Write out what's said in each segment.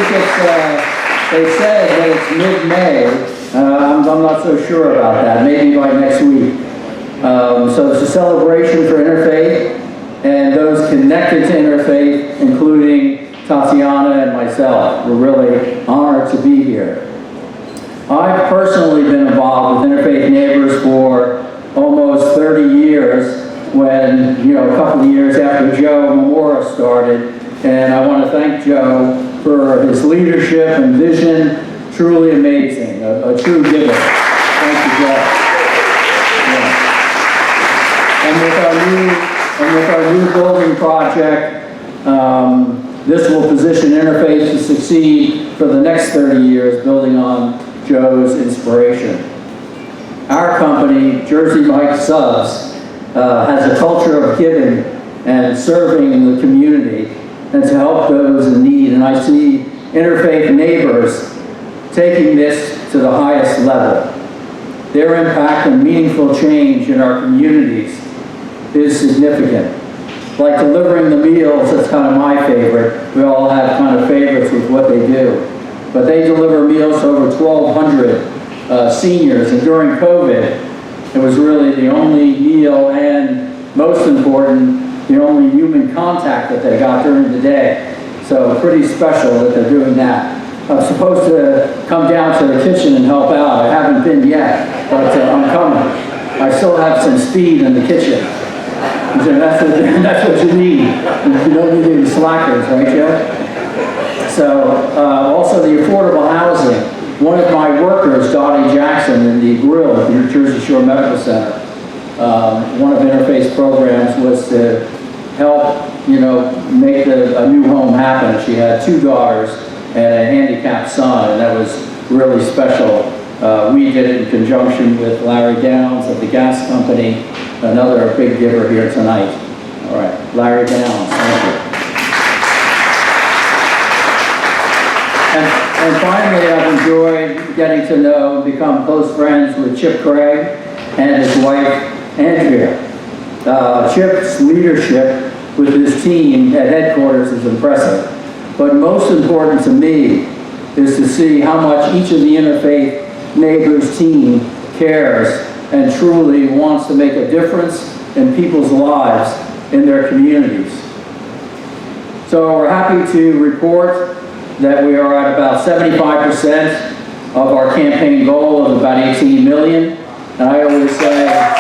think it's, they said that it's mid-May. I'm not so sure about that, maybe by next week. So it's a celebration for Interfaith and those connected to Interfaith, including Tatiana and myself. We're really honored to be here. I've personally been involved with Interfaith Neighbors for almost 30 years when, a couple of years after Joe Memora started. And I want to thank Joe for his leadership and vision. Truly amazing, a true giver. Thank you, Joe. Yeah. And with our new building project, this will position Interfaith to succeed for the next 30 years, building on Joe's inspiration. Our company, Jersey Mike Subs, has a culture of giving and serving in the community and to help those in need. And I see Interfaith Neighbors taking this to the highest level. Their impact and meaningful change in our communities is significant. Like delivering the meals, that's kind of my favorite. We all have kind of favorites with what they do. But they deliver meals to over 1,200 seniors, and during COVID, it was really the only meal and, most important, the only human contact that they got during the day. So pretty special that they're doing that. I'm supposed to come down to the kitchen and help out. I haven't been yet, but I'm coming. I still have some speed in the kitchen. So that's what you need. You don't need any slackers, right, Joe? So also the affordable housing. One of my workers, Dottie Jackson, in the grill at the Jersey Shore Medical Center, one of Interfaith's programs was to help, make a new home happen. She had 2 daughters and a handicapped son, and that was really special. We did it in conjunction with Larry Downs of the gas company, another big giver here tonight. All right, Larry Downs, thank you. And finally, I've enjoyed getting to know and become close friends with Chip Craig and his wife, Andrea. Chip's leadership with his team at headquarters is impressive. But most important to me is to see how much each of the Interfaith Neighbors team cares and truly wants to make a difference in people's lives in their communities. So we're happy to report that we are at about 75% of our campaign goal of about 18 million. And I always say that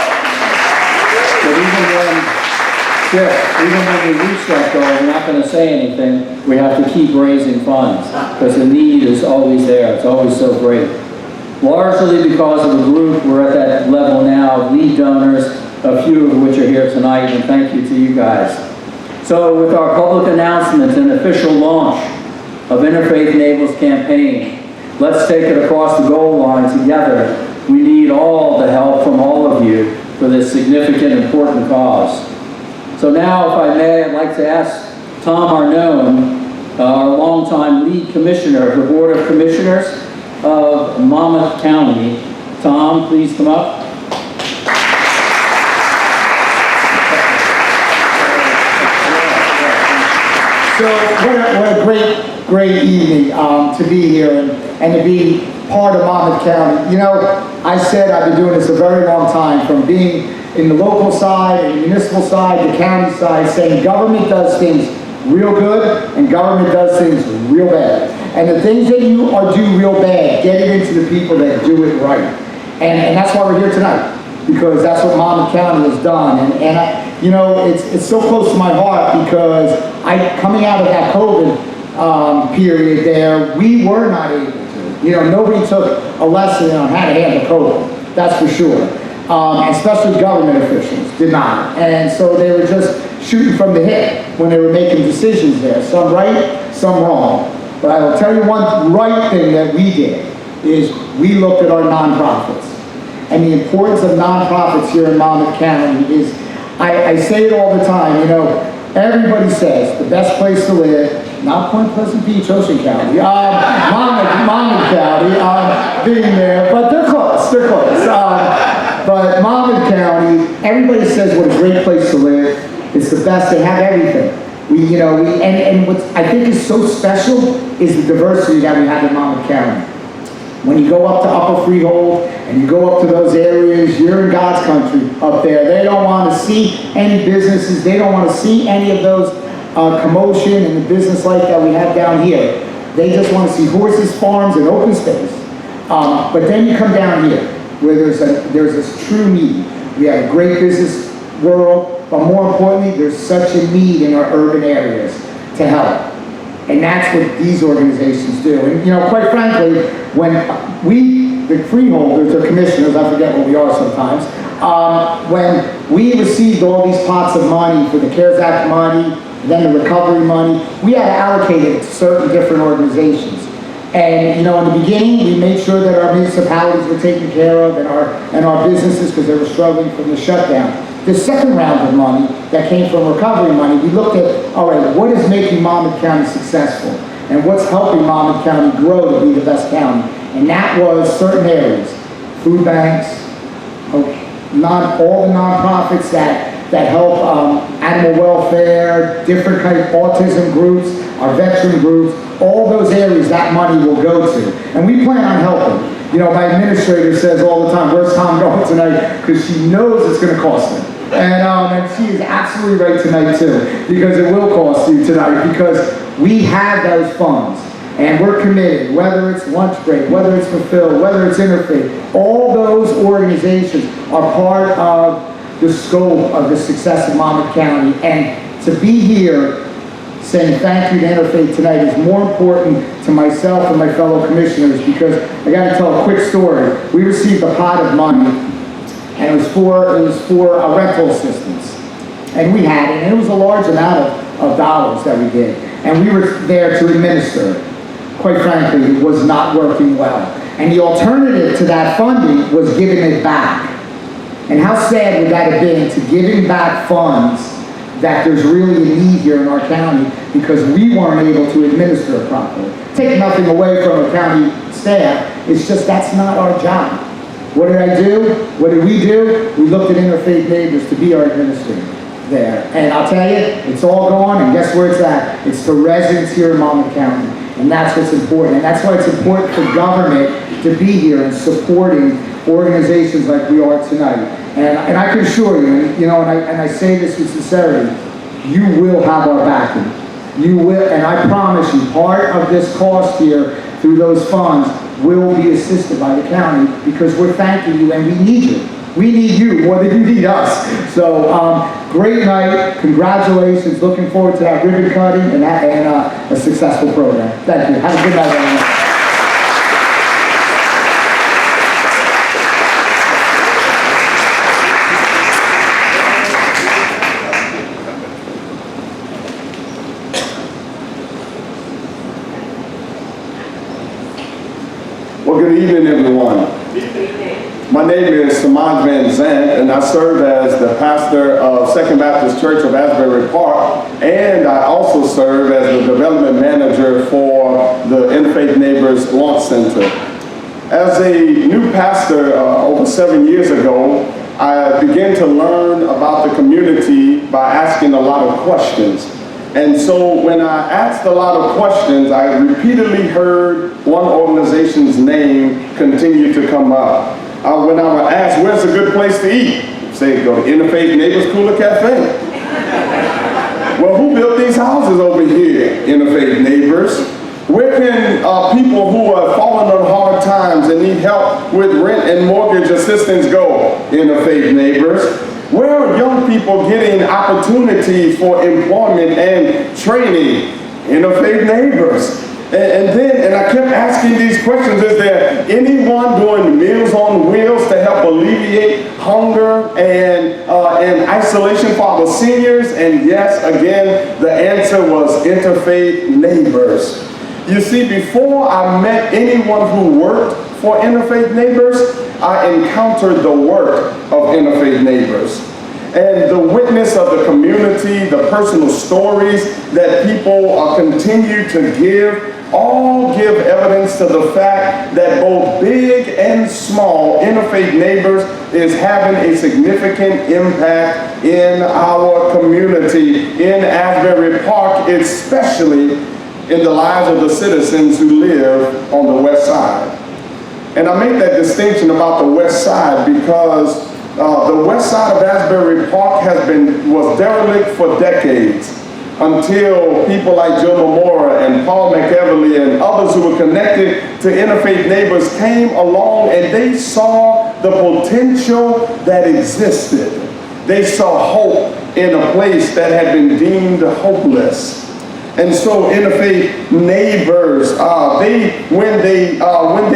even when we reach that goal, we're not going to say anything. We have to keep raising funds because the need is always there. It's always so great. Largely because of the group, we're at that level now of lead donors, a few of which are here tonight, and thank you to you guys. So with our public announcement and official launch of Interfaith Neighbors campaign, let's take it across the goal line together. We need all the help from all of you for this significant, important cause. So now, if I may, I'd like to ask Tom Arnone, our longtime lead commissioner of the Board of Commissioners of Monmouth County. Tom, please come up. So what a great evening to be here and to be part of Monmouth County. I said I've been doing this a very long time, from being in the local side, and the municipal side, the county side, saying government does things real good and government does things real bad. And the things that you do real bad, get it into the people that do it right. And that's why we're here tonight, because that's what Monmouth County has done. And it's so close to my heart because coming out of that COVID period there, we were not able to. Nobody took a lesson on how to handle COVID, that's for sure. Especially government officials did not. And so they were just shooting from the hip when they were making decisions there. Some right, some wrong. But I will tell you one right thing that we did is we looked at our nonprofits. And the importance of nonprofits here in Monmouth County is, I say it all the time, everybody says the best place to live, not Point Pleasant Beach, Ocean County, Monmouth County, being there, but they're close. But Monmouth County, everybody says what a great place to live. It's the best. They have everything. We And what I think is so special is the diversity that we have in Monmouth County. When you go up to Upper Freehold and you go up to those areas, you're in God's country up there. They don't want to see any businesses. They don't want to see any of those commotion and the business life that we have down here. They just want to see horses, farms, and open space. But then you come down here where there's this true need. We have a great business world, but more importantly, there's such a need in our urban areas to help. And that's what these organizations do. And quite frankly, when we, the freeholders or commissioners, I forget what we are sometimes, when we received all these pots of money for the CARES Act money, then the recovery money, we had to allocate it to certain different organizations. And in the beginning, we made sure that our municipalities were taken care of and our businesses, because they were struggling from the shutdown. The second round of money that came from recovery money, we looked at, all right, what is making Monmouth County successful? And what's helping Monmouth County grow to be the best county? And that was certain areas, food banks, all the nonprofits that help animal welfare, different kind of autism groups, our veteran groups, all those areas that money will go to. And we plan on helping. My administrator says all the time, where's Tom going tonight? Because she knows it's going to cost him. And she is absolutely right tonight too, because it will cost you tonight, because we have those funds. And we're committed, whether it's lunch break, whether it's Fulfill, whether it's Interfaith, all those organizations are part of the scope of the success of Monmouth County. And to be here saying thank you to Interfaith tonight is more important to myself and my fellow commissioners, because I got to tell a quick story. We received a pot of money, and it was for a rental assistance. And we had it, and it was a large amount of dollars that we did. And we were there to administer it. Quite frankly, it was not working well. And the alternative to that funding was giving it back. And how sad would that have been, to giving back funds that there's really a need here in our county because we weren't able to administer it properly. Take nothing away from our county staff, it's just that's not our job. What did I do? What did we do? We looked at Interfaith Neighbors to be our administrator there. And I'll tell you, it's all gone, and guess where it's at? It's the residents here in Monmouth County. And that's what's important. And that's why it's important for government to be here and supporting organizations like we are tonight. And I can assure you, and I say this with sincerity, you will have our backing. You will, and I promise you, part of this cost here through those funds will be assisted by the county, because we're thanking you and we need you. We need you more than you need us. So, great night. Congratulations. Looking forward to that ribbon cutting and a successful program. Thank you. Have a good night, everyone. Well, good evening, everyone. My name is Semaj Vanzant, and I serve as the pastor of Second Baptist Church of Asbury Park, and I also serve as the development manager for the Interfaith Neighbors Launch Center. As a new pastor over 7 years ago, I began to learn about the community by asking a lot of questions. And so when I asked a lot of questions, I repeatedly heard one organization's name continue to come up. When I would ask, where's a good place to eat? Say, go to Interfaith Neighbors Cooler Cafe. Well, who built these houses over here? Interfaith Neighbors. Where can people who are falling on hard times and need help with rent and mortgage assistance go? Interfaith Neighbors. Where are young people getting opportunities for employment and training? Interfaith Neighbors. And I kept asking these questions. Is there anyone doing Meals on Wheels to help alleviate hunger and isolation for our seniors? And yes, again, the answer was Interfaith Neighbors. You see, before I met anyone who worked for Interfaith Neighbors, I encountered the work of Interfaith Neighbors. And the witness of the community, the personal stories that people continue to give, all give evidence to the fact that both big and small Interfaith Neighbors is having a significant impact in our community, in Asbury Park, especially in the lives of the citizens who live on the west side. And I make that distinction about the west side because the west side of Asbury Park was derelict for decades until people like Joe Mamora and Paul McEverly and others who were connected to Interfaith Neighbors came along and they saw the potential that existed. They saw hope in a place that had been deemed hopeless. And so Interfaith Neighbors, when they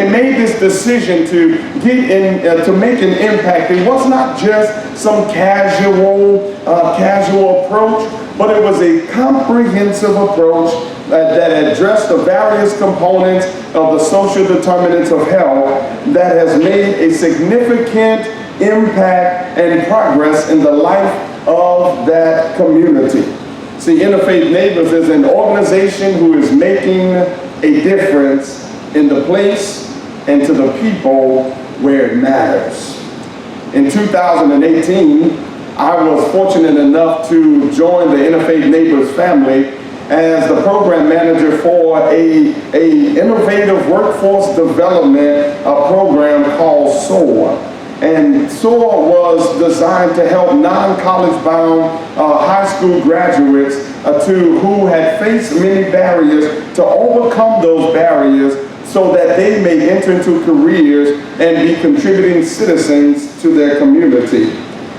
made this decision to get in, to make an impact, it was not just some casual approach, but it was a comprehensive approach that addressed the various components of the social determinants of health that has made a significant impact and progress in the life of that community. See, Interfaith Neighbors is an organization who is making a difference in the place and to the people where it matters. In 2018, I was fortunate enough to join the Interfaith Neighbors family as the program manager for a innovative workforce development program called SOAR. And SOAR was designed to help non-college bound high school graduates who had faced many barriers to overcome those barriers so that they may enter into careers and be contributing citizens to their community.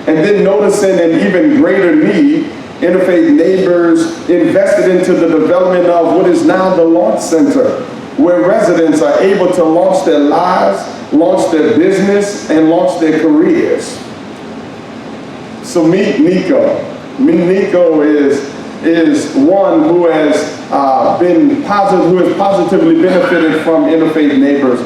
And then noticing an even greater need, Interfaith Neighbors invested into the development of what is now the Launch Center, where residents are able to launch their lives, launch their business, and launch their careers. So meet Nico. Nico is one who has positively benefited from Interfaith Neighbors.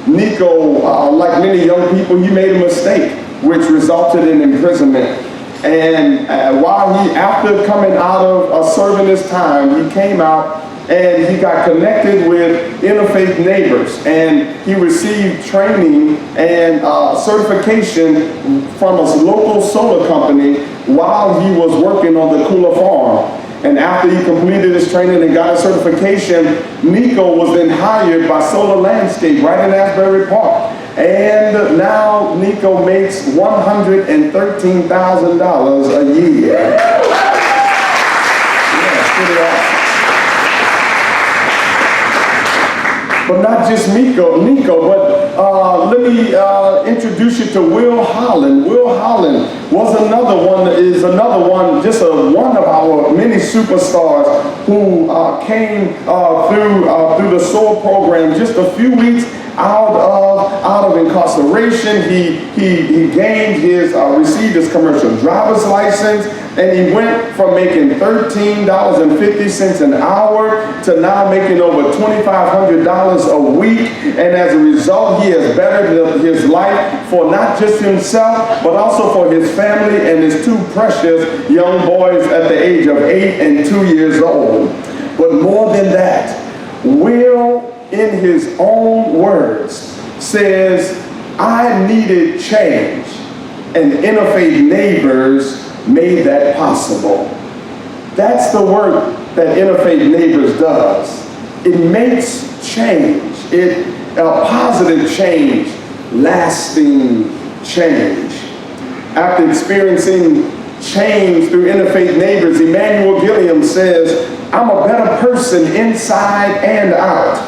Nico, like many young people, he made a mistake, which resulted in imprisonment. And after coming out of serving his time, he came out and he got connected with Interfaith Neighbors, and he received training and certification from a local solar company while he was working on the Kula farm. And after he completed his training and got a certification, Nico was then hired by Solar Landscape right in Asbury Park. And now Nico makes $113,000 a year. Yeah, pretty awesome. But not just Nico, but let me introduce you to Will Holland. Will Holland was another one, just one of our many superstars who came through the SOAR program just a few weeks out of incarceration. He received his commercial driver's license, and he went from making $13.50 an hour to now making over $2,500 a week. And as a result, he has bettered his life for not just himself, but also for his family and his two precious young boys at the age of 8 and 2 years old. But more than that, Will, in his own words, says, I needed change, and Interfaith Neighbors made that possible. That's the work that Interfaith Neighbors does. It makes change, a positive change, lasting change. After experiencing change through Interfaith Neighbors, Emmanuel Gilliam says, I'm a better person inside and out.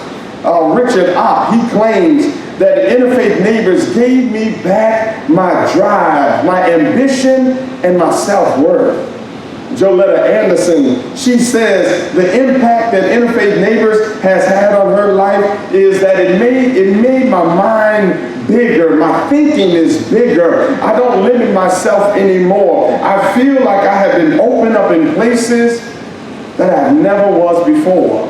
Richard Opp, he claims that Interfaith Neighbors gave me back my drive, my ambition, and my self-worth. Joletta Anderson, she says the impact that Interfaith Neighbors has had on her life is that it made my mind bigger. My thinking is bigger. I don't limit myself anymore. I feel like I have been opened up in places that I never was before.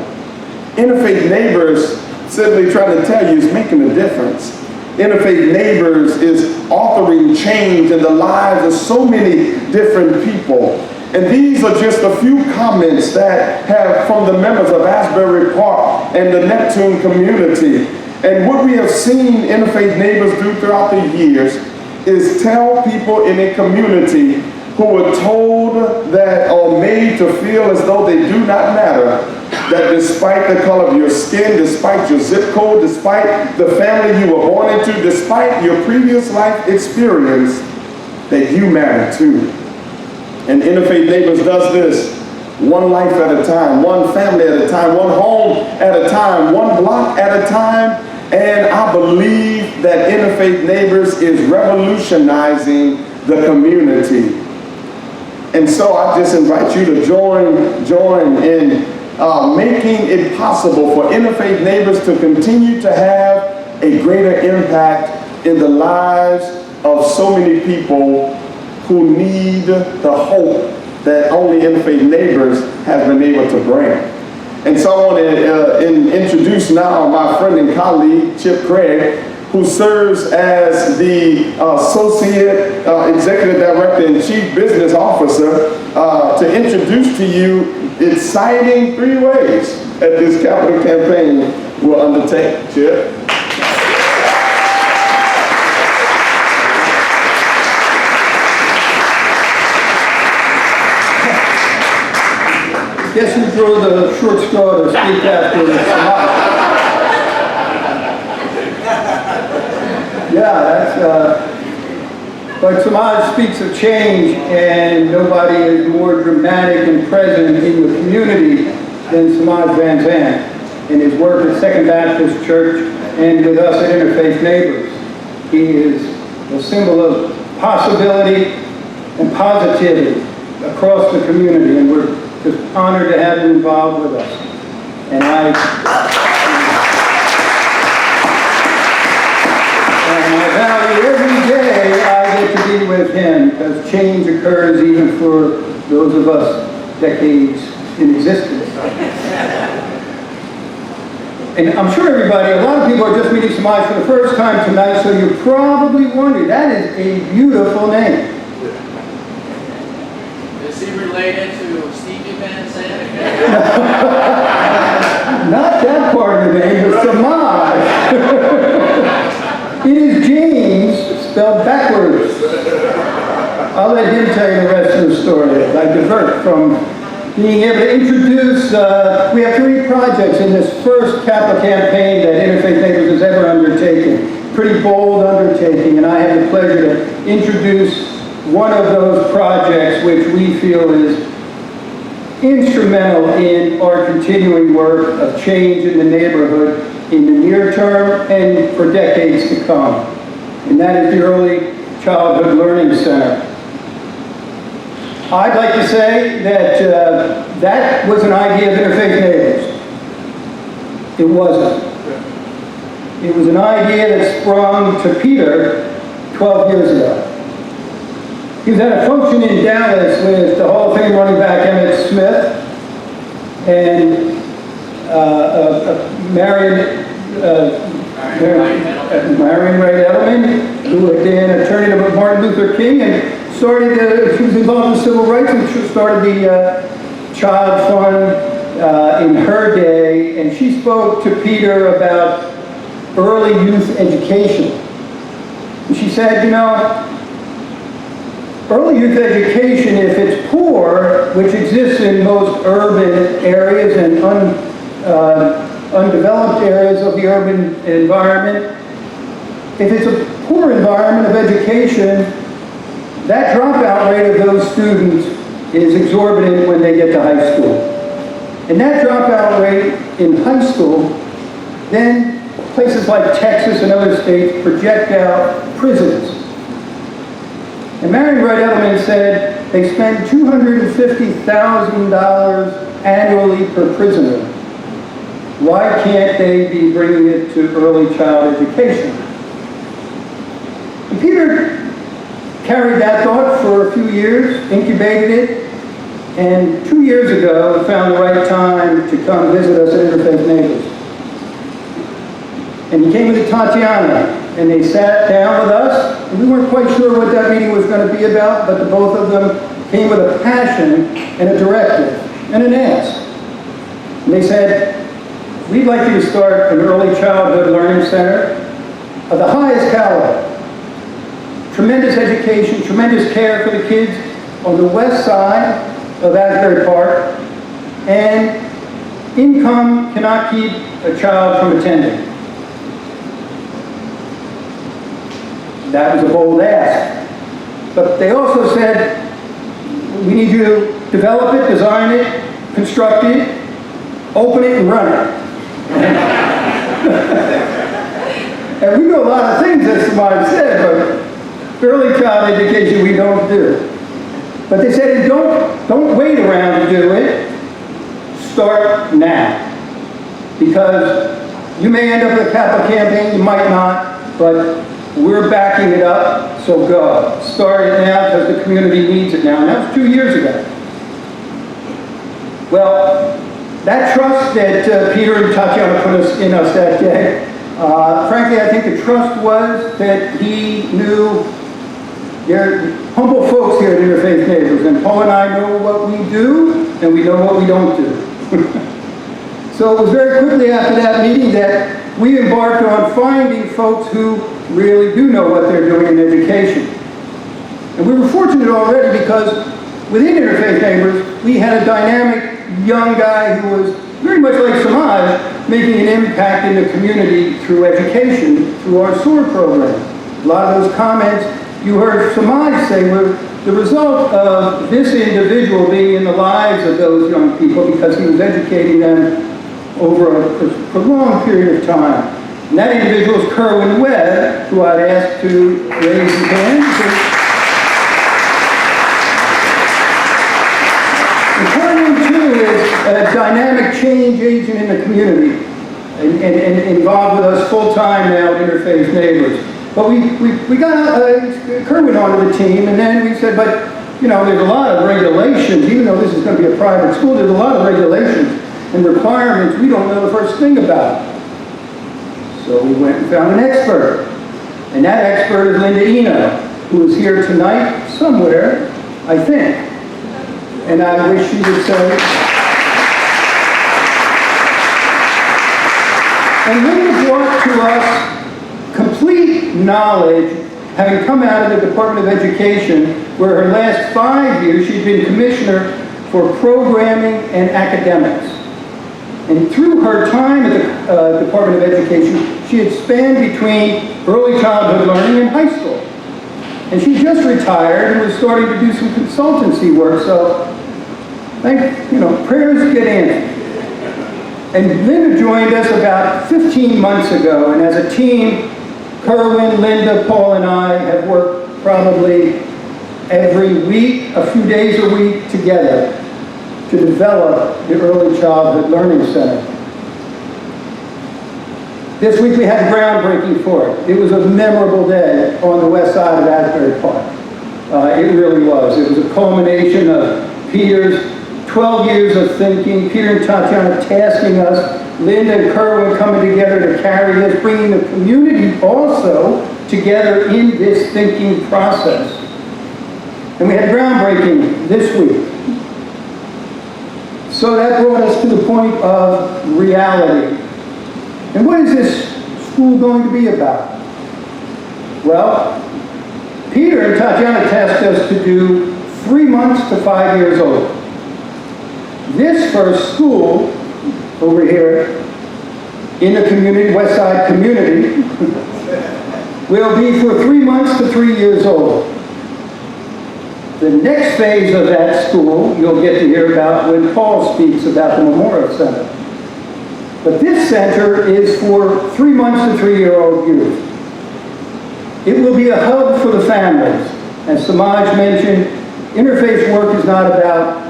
Interfaith Neighbors, simply trying to tell you, is making a difference. Interfaith Neighbors is authoring change in the lives of so many different people. And these are just a few comments that have from the members of Asbury Park and the Neptune community. And what we have seen Interfaith Neighbors do throughout the years is tell people in a community who were told that, or made to feel as though they do not matter, that despite the color of your skin, despite your zip code, despite the family you were born into, despite your previous life experience, that you matter too. And Interfaith Neighbors does this, one life at a time, one family at a time, one home at a time, one block at a time. And I believe that Interfaith Neighbors is revolutionizing the community. And so I just invite you to join in making it possible for Interfaith Neighbors to continue to have a greater impact in the lives of so many people who need the hope that only Interfaith Neighbors has been able to bring. And so I want to introduce now my friend and colleague, Chip Craig, who serves as the Associate Executive Director and Chief Business Officer, to introduce to you exciting 3 ways that this capital campaign will undertake. Chip? Guess who drew the short straw to speak after Semaj? Yeah, that's, but Semaj speaks of change, and nobody is more dramatic and present in the community than Semaj Vanzant in his work at Second Baptist Church and with us at Interfaith Neighbors. He is a symbol of possibility and positivity across the community, and we're just honored to have him involved with us. And I value every day I get to be with him, because change occurs even for those of us decades in existence. And I'm sure everybody, a lot of people are just meeting Semaj for the first time tonight, so you're probably wondering, that is a beautiful name. Is he related to Stevie Vanzant? Not that part of the name, but Semaj. It is James spelled backwards. I'll let him tell you the rest of the story. I divert from being able to introduce, we have 3 projects in this first capital campaign that Interfaith Neighbors has ever undertaken. Pretty bold undertaking, and I have the pleasure to introduce one of those projects which we feel is instrumental in our continuing work of change in the neighborhood in the near term and for decades to come. And that is the Early Childhood Learning Center. I'd like to say that that was an idea of Interfaith Neighbors. It wasn't. It was an idea that sprung to Peter 12 years ago. He was at a function in Dallas with the Hall of Fame running back Emmitt Smith and Marion Wright Edelman, who had been attorney to Martin Luther King, and she was involved in civil rights and started the Child Fund in her day, and she spoke to Peter about early youth education. And she said, you know, early youth education, if it's poor, which exists in most urban areas and undeveloped areas of the urban environment, if it's a poor environment of education, that dropout rate of those students is exorbitant when they get to high school. And that dropout rate in high school, then places like Texas and other states project out prisons. And Marion Wright Edelman said they spend $250,000 annually per prisoner. Why can't they be bringing it to early child education? And Peter carried that thought for a few years, incubated it, and 2 years ago found the right time to come visit us at Interfaith Neighbors. And he came with Tatiana, and they sat down with us, and we weren't quite sure what that meeting was going to be about, but the both of them came with a passion and a directive and an ask. And they said, we'd like you to start an early childhood learning center of the highest caliber. Tremendous education, tremendous care for the kids, on the west side of Asbury Park, and income cannot keep a child from attending. That was a bold ask. But they also said, we need you to develop it, design it, construct it, open it, and run it. And we do a lot of things, as Semaj said, but early child education we don't do. But they said, don't wait around to do it. Start now. Because you may end up with a capital campaign, you might not, but we're backing it up, so go. Start it now because the community needs it now. And that was 2 years ago. Well, that trust that Peter and Tatiana put in us that day, frankly, I think the trust was that he knew they're humble folks here at Interfaith Neighbors, and Paul and I know what we do, and we know what we don't do. So it was very quickly after that meeting that we embarked on finding folks who really do know what they're doing in education. And we were fortunate already because within Interfaith Neighbors, we had a dynamic young guy who was very much like Semaj, making an impact in the community through education, through our SOAR program. A lot of those comments you heard Semaj say were the result of this individual being in the lives of those young people because he was educating them over a prolonged period of time. And that individual is Kerwin Webb, who I'd asked to raise his hand. And Kerwin, too, is a dynamic change agent in the community and involved with us full-time now at Interfaith Neighbors. But we got Kerwin onto the team, and then we said, but, you know, there's a lot of regulations, even though this is going to be a private school, there's a lot of regulations and requirements we don't know the first thing about. So we went and found an expert. And that expert is Linda Eno, who is here tonight somewhere, I think. And I wish she would say. And Linda brought to us complete knowledge, having come out of the Department of Education, where her last 5 years she'd been commissioner for programming and academics. And through her time at the Department of Education, she had spanned between early childhood learning and high school. And she just retired and was starting to do some consultancy work, so, prayers get answered. And Linda joined us about 15 months ago, and as a team, Kerwin, Linda, Paul, and I have worked probably every week, a few days a week together to develop the Early Childhood Learning Center. This week we had groundbreaking for it. It was a memorable day on the west side of Asbury Park. It really was. It was a culmination of Peter's 12 years of thinking, Peter and Tatiana tasking us, Linda and Kerwin coming together to carry this, bringing the community also together in this thinking process. And we had groundbreaking this week. So that brought us to the point of reality. And what is this school going to be about? Well, Peter and Tatiana tasked us to do 3 months to 5 years old. This first school over here in the community, West Side community, will be for 3 months to 3 years old. The next phase of that school you'll get to hear about when Paul speaks about the Memorial Center. But this center is for 3 months to 3-year-old youth. It will be a hub for the families. As Semaj mentioned, interfaith work is not about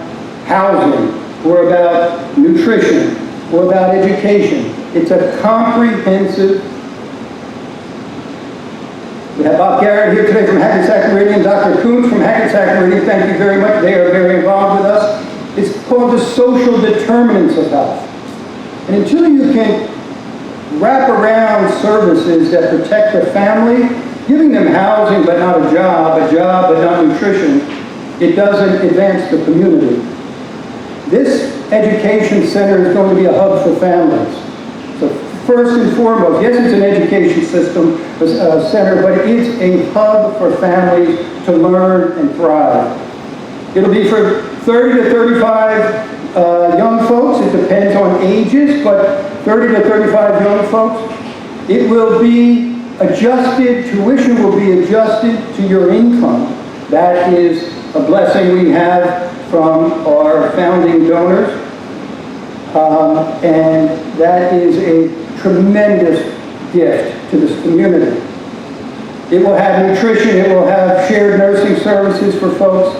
housing or about nutrition or about education. It's a comprehensive. We have Bob Garrett here today from Hackensack Meridian, Dr. Coons from Hackensack Meridian. Thank you very much. They are very involved with us. It's called the social determinants of health. And until you can wrap around services that protect the family, giving them housing but not a job but not nutrition, it doesn't advance the community. This education center is going to be a hub for families. So first and foremost, yes, it's an education system, center, but it's a hub for families to learn and thrive. It'll be for 30 to 35 young folks. It depends on ages, but 30 to 35 young folks. It will be adjusted, tuition will be adjusted to your income. That is a blessing we have from our founding donors. And that is a tremendous gift to this community. It will have nutrition, it will have shared nursing services for folks,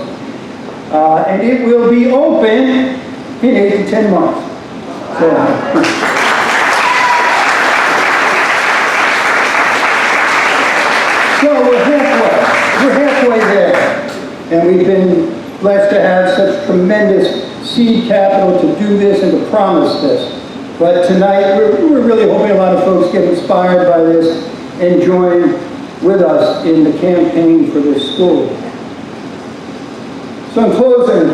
and it will be open in 8 to 10 months. So we're halfway there, and we've been blessed to have such tremendous seed capital to do this and to promise this. But tonight, we're really hoping a lot of folks get inspired by this and join with us in the campaign for this school. So in closing,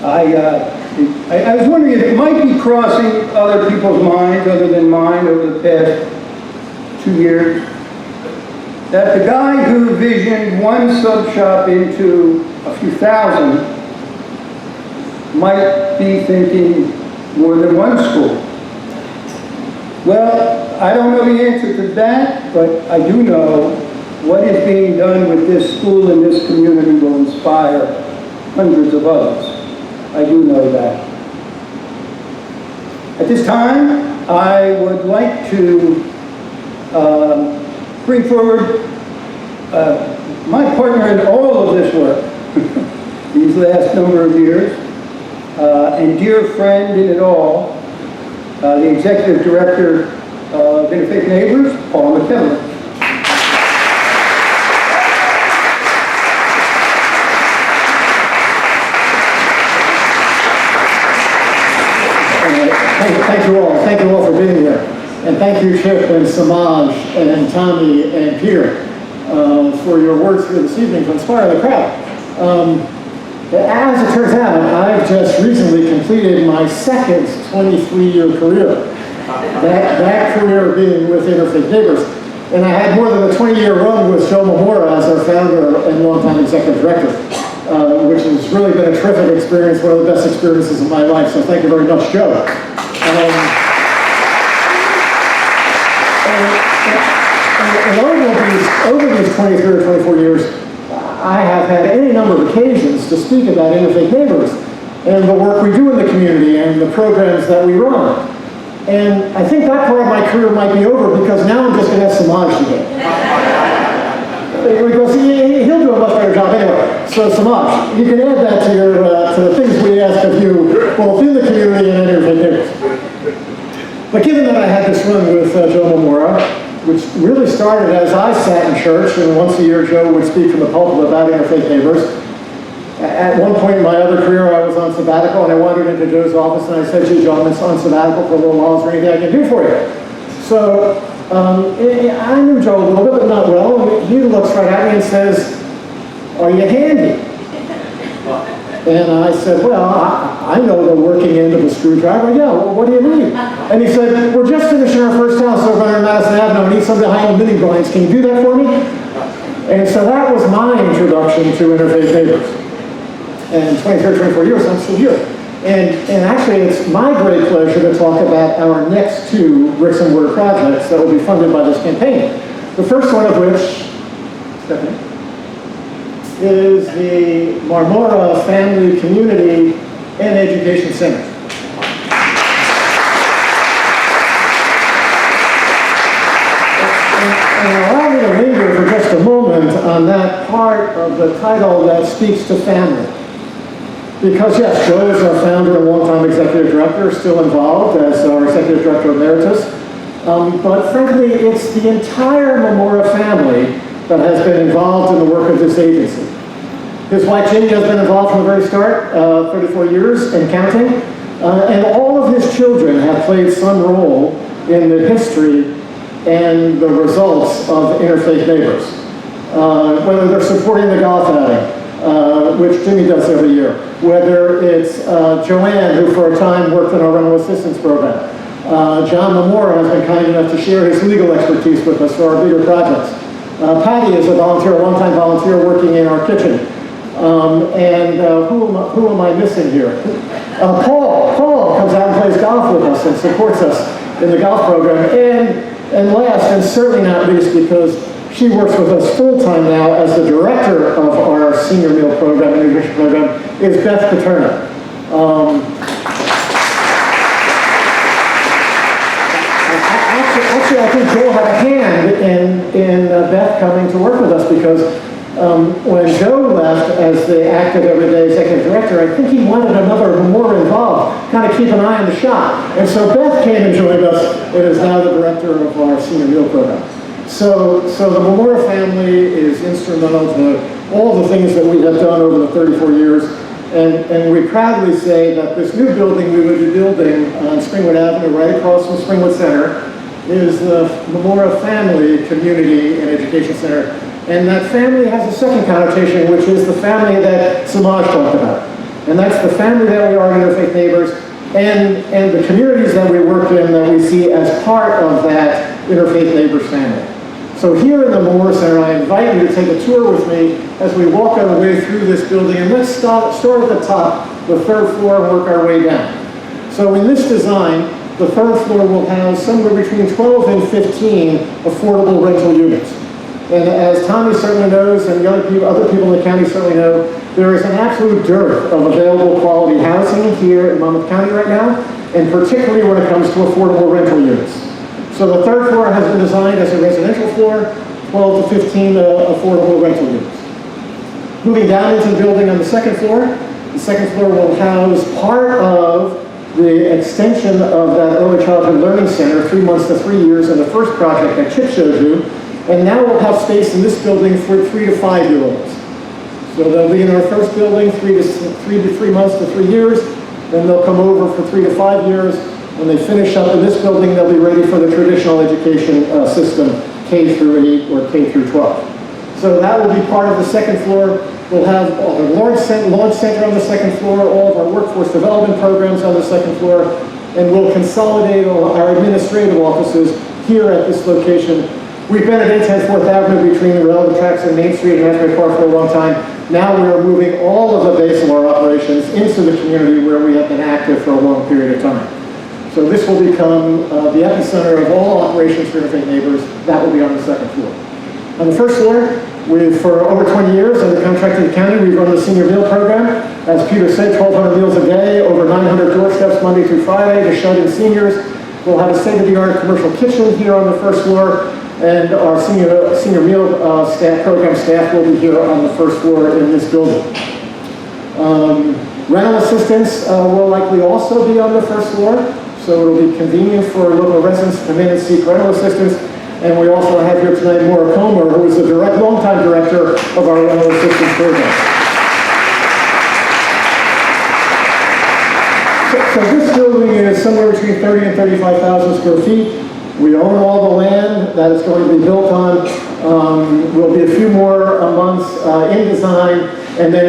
I was wondering if it might be crossing other people's minds other than mine over the past 2 years, that the guy who visioned one sub shop into a few thousand might be thinking more than one school. Well, I don't know the answer to that, but I do know what is being done with this school and this community will inspire hundreds of others. I do know that. At this time, I would like to bring forward my partner in all of this work these last number of years, and dear friend in it all, the Executive Director of Interfaith Neighbors, Paul McKinley. Thank you all for being here. And thank you, Chip and Semaj and Tommy and Peter for your words here this evening to inspire the crowd. As it turns out, I've just recently completed my second 23-year career. That career being with Interfaith Neighbors. And I had more than a 20-year run with Joe Mamora as our founder and longtime executive director, which has really been a terrific experience, one of the best experiences of my life. So thank you very much, Joe. And over these 23 or 24 years, I have had any number of occasions to speak about Interfaith Neighbors and the work we do in the community and the programs that we run. And I think that part of my career might be over because now I'm just going to have Semaj again. Because he'll do a much better job anyway. So Semaj, you can add that to your to the things we ask of you, both in the community and in Interfaith Neighbors. But given that I had this run with Joe Mamora, which really started as I sat in church, and once a year Joe would speak from the pulpit about Interfaith Neighbors. At one point in my other career, I was on sabbatical, and I wandered into Joe's office, and I said, "Gee, Joe, I'm on sabbatical for a little while. Is there anything I can do for you?" So I knew Joe a little bit, but not well. And he looks right at me and says, "Are you handy?" And I said, "Well, I know the working end of a screwdriver." "Yeah, well, what do you need?" And he said, "We're just finishing our first house over on Madison Avenue. I need some behind the mini blinds. Can you do that for me?" And so that was my introduction to Interfaith Neighbors. And 23 or 24 years, I'm still here. And actually, it's my great pleasure to talk about our next two bricks and mortar projects that will be funded by this campaign. The first one of which, Stephanie, is the Marmora Family, Community, and Education Center. And allow me to linger for just a moment on that part of the title that speaks to family. Because yes, Joe is our founder and longtime executive director, still involved as our executive director emeritus. But frankly, it's the entire Mamora family that has been involved in the work of this agency. His wife Jenny has been involved from the very start, 34 years and counting. And all of his children have played some role in the history and the results of Interfaith Neighbors. Whether they're supporting the golf outing, which Jimmy does every year, whether it's Joanne, who for a time worked in our rental assistance program. John Mamora has been kind enough to share his legal expertise with us for our bigger projects. Patty is a volunteer, a longtime volunteer working in our kitchen. Who am I missing here? Paul comes out and plays golf with us and supports us in the golf program. And last, and certainly not least, because she works with us full-time now as the director of our senior meal program and nutrition program, is Beth Paterna. Actually, I think Joel had a hand in Beth coming to work with us, because when Joe left as the active everyday executive director, I think he wanted another more involved, kind of keep an eye on the shop. And so Beth came and joined us and is now the director of our senior meal program. So the Memora family is instrumental to all the things that we have done over the 34 years. And we proudly say that this new building we would be building on Springwood Avenue, right across from Springwood Center, is the Memora Family Community and Education Center. And that family has a second connotation, which is the family that Semaj talked about. And that's the family that we are in Interfaith Neighbors, and the communities that we work in that we see as part of that Interfaith Neighbors family. So here in the Memora Center, I invite you to take a tour with me as we walk our way through this building. And let's start at the top, the third floor, and work our way down. So in this design, the third floor will house somewhere between 12 and 15 affordable rental units. And as Tommy certainly knows, and the other people in the county certainly know, there is an absolute dearth of available quality housing here in Monmouth County right now, and particularly when it comes to affordable rental units. So the third floor has been designed as a residential floor, 12 to 15 affordable rental units. Moving down into the building on the second floor will house part of the extension of that early childhood learning center, 3 months to 3 years, in the first project that Chip showed you. And now we'll have space in this building for 3 to 5 year olds. So they'll be in our first building 3 months to 3 years, then they'll come over for 3 to 5 years. When they finish up in this building, they'll be ready for the traditional education system, K through 8 or K through 12. So that will be part of the second floor. We'll have a launch center on the second floor, all of our workforce development programs on the second floor, and we'll consolidate all our administrative offices here at this location. We've been at 810 4th Avenue between the railroad tracks and Main Street and Asbury Park for a long time. Now we are moving all of the base of our operations into the community where we have been active for a long period of time. So this will become the epicenter of all operations for Interfaith Neighbors. That will be on the second floor. On the first floor, for over 20 years under contract to the county, we've run the senior meal program. As Peter said, 1,200 meals a day, over 900 doorsteps Monday through Friday to shut-in seniors. We'll have a state-of-the-art commercial kitchen here on the first floor, and our senior meal program staff will be here on the first floor in this building. Rental assistance will likely also be on the first floor, so it'll be convenient for local residents to come in and seek rental assistance. And we also have here tonight Maura Comer, who is the longtime director of our rental assistance program. So this building is somewhere between 30 and 35,000 square feet. We own all the land that it's going to be built on. Will be a few more months in design, and then